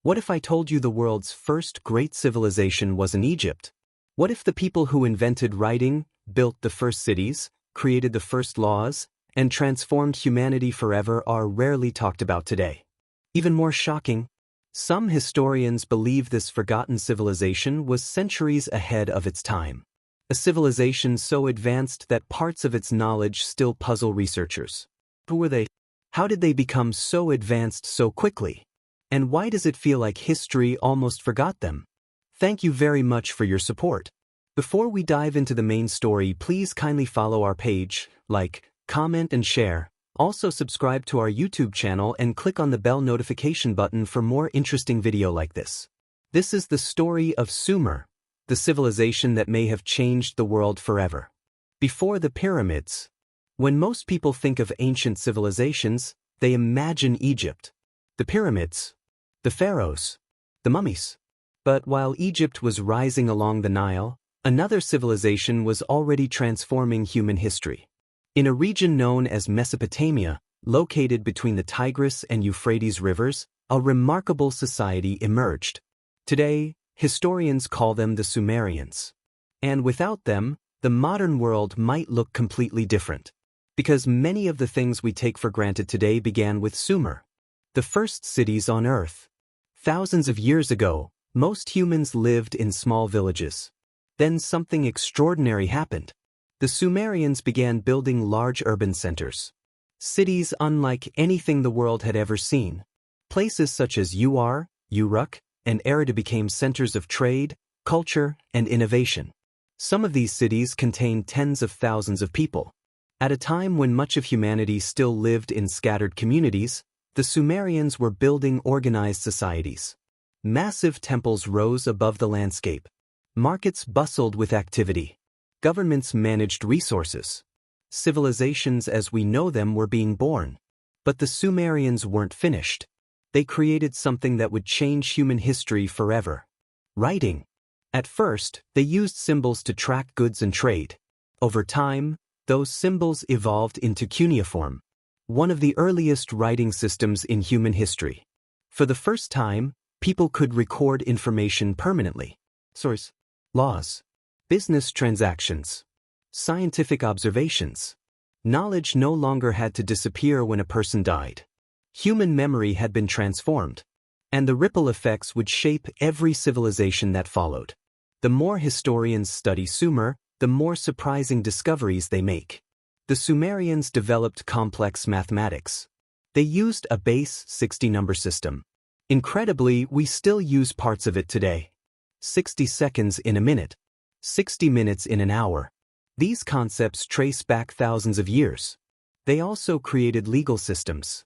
What if I told you the world's first great civilization was in Egypt? What if the people who invented writing, built the first cities, created the first laws, and transformed humanity forever are rarely talked about today? Even more shocking, some historians believe this forgotten civilization was centuries ahead of its time. A civilization so advanced that parts of its knowledge still puzzle researchers. Who were they? How did they become so advanced so quickly? And why does it feel like history almost forgot them? Thank you very much for your support. Before we dive into the main story, please kindly follow our page, like, comment and share. Also subscribe to our YouTube channel and click on the bell notification button for more interesting video like this. This is the story of Sumer, the civilization that may have changed the world forever. Before the pyramids. When most people think of ancient civilizations, they imagine Egypt, the pyramids, the pharaohs, the mummies. But while Egypt was rising along the Nile, another civilization was already transforming human history. In a region known as Mesopotamia, located between the Tigris and Euphrates rivers, a remarkable society emerged. Today, historians call them the Sumerians. And without them, the modern world might look completely different. Because many of the things we take for granted today began with Sumer, the first cities on Earth. Thousands of years ago, most humans lived in small villages. Then something extraordinary happened. The Sumerians began building large urban centers. Cities unlike anything the world had ever seen. Places such as Uruk, and Eridu became centers of trade, culture, and innovation. Some of these cities contained tens of thousands of people. At a time when much of humanity still lived in scattered communities, the Sumerians were building organized societies. Massive temples rose above the landscape. Markets bustled with activity. Governments managed resources. Civilizations as we know them were being born. But the Sumerians weren't finished. They created something that would change human history forever. Writing. At first, they used symbols to track goods and trade. Over time, those symbols evolved into cuneiform, one of the earliest writing systems in human history. For the first time, people could record information permanently. Source: laws, business transactions, scientific observations. Knowledge no longer had to disappear when a person died. Human memory had been transformed, and the ripple effects would shape every civilization that followed. The more historians study Sumer, the more surprising discoveries they make. The Sumerians developed complex mathematics. They used a base 60-number system. Incredibly, we still use parts of it today. 60 seconds in a minute. 60 minutes in an hour. These concepts trace back thousands of years. They also created legal systems,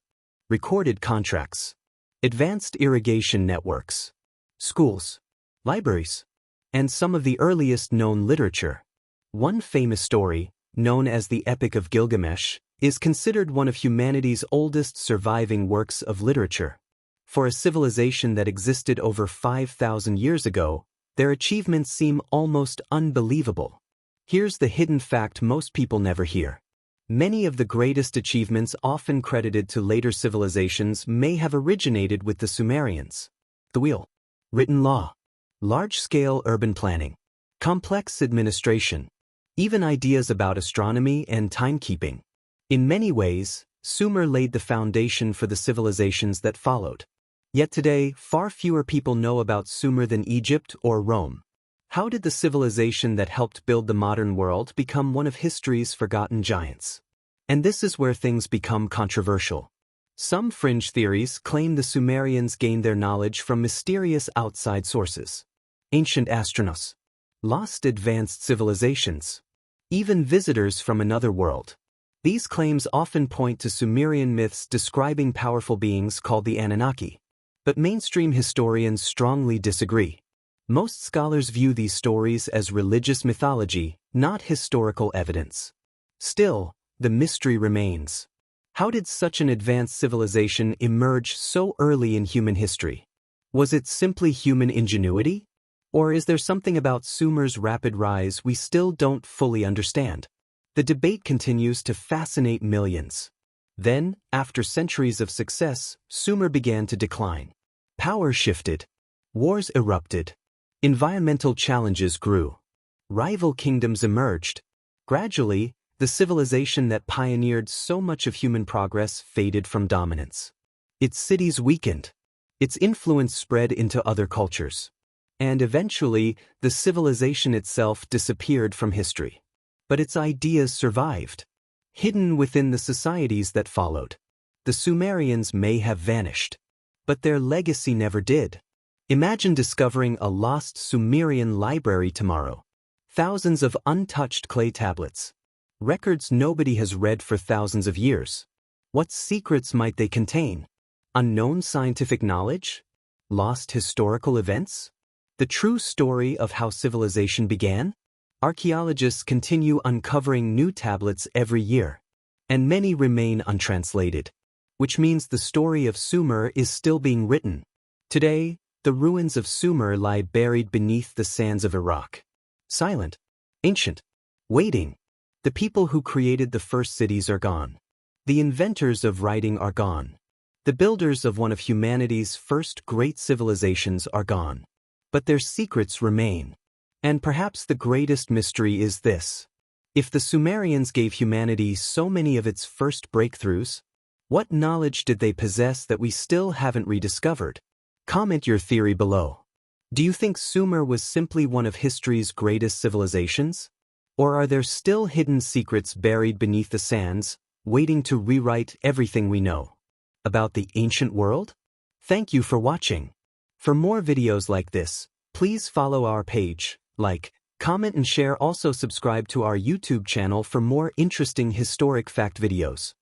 recorded contracts, advanced irrigation networks, schools, libraries, and some of the earliest known literature. One famous story, known as the Epic of Gilgamesh, is considered one of humanity's oldest surviving works of literature. For a civilization that existed over 5,000 years ago, their achievements seem almost unbelievable. Here's the hidden fact most people never hear. Many of the greatest achievements often credited to later civilizations may have originated with the Sumerians. The wheel, written law, large-scale urban planning, complex administration, even ideas about astronomy and timekeeping. In many ways, Sumer laid the foundation for the civilizations that followed. Yet today, far fewer people know about Sumer than Egypt or Rome. How did the civilization that helped build the modern world become one of history's forgotten giants? And this is where things become controversial. Some fringe theories claim the Sumerians gained their knowledge from mysterious outside sources. Ancient astronauts, lost advanced civilizations, even visitors from another world. These claims often point to Sumerian myths describing powerful beings called the Anunnaki. But mainstream historians strongly disagree. Most scholars view these stories as religious mythology, not historical evidence. Still, the mystery remains. How did such an advanced civilization emerge so early in human history? Was it simply human ingenuity? Or is there something about Sumer's rapid rise we still don't fully understand? The debate continues to fascinate millions. Then, after centuries of success, Sumer began to decline. Power shifted. Wars erupted. Environmental challenges grew. Rival kingdoms emerged. Gradually, the civilization that pioneered so much of human progress faded from dominance. Its cities weakened. Its influence spread into other cultures. And eventually, the civilization itself disappeared from history. But its ideas survived. Hidden within the societies that followed. The Sumerians may have vanished. But their legacy never did. Imagine discovering a lost Sumerian library tomorrow. Thousands of untouched clay tablets. Records nobody has read for thousands of years. What secrets might they contain? Unknown scientific knowledge? Lost historical events? The true story of how civilization began? Archaeologists continue uncovering new tablets every year. And many remain untranslated. Which means the story of Sumer is still being written. Today, the ruins of Sumer lie buried beneath the sands of Iraq. Silent, ancient, waiting. The people who created the first cities are gone. The inventors of writing are gone. The builders of one of humanity's first great civilizations are gone. But their secrets remain. And perhaps the greatest mystery is this. If the Sumerians gave humanity so many of its first breakthroughs, what knowledge did they possess that we still haven't rediscovered? Comment your theory below. Do you think Sumer was simply one of history's greatest civilizations? Or are there still hidden secrets buried beneath the sands, waiting to rewrite everything we know about the ancient world? Thank you for watching. For more videos like this, please follow our page, like, comment and share. Also subscribe to our YouTube channel for more interesting historic fact videos.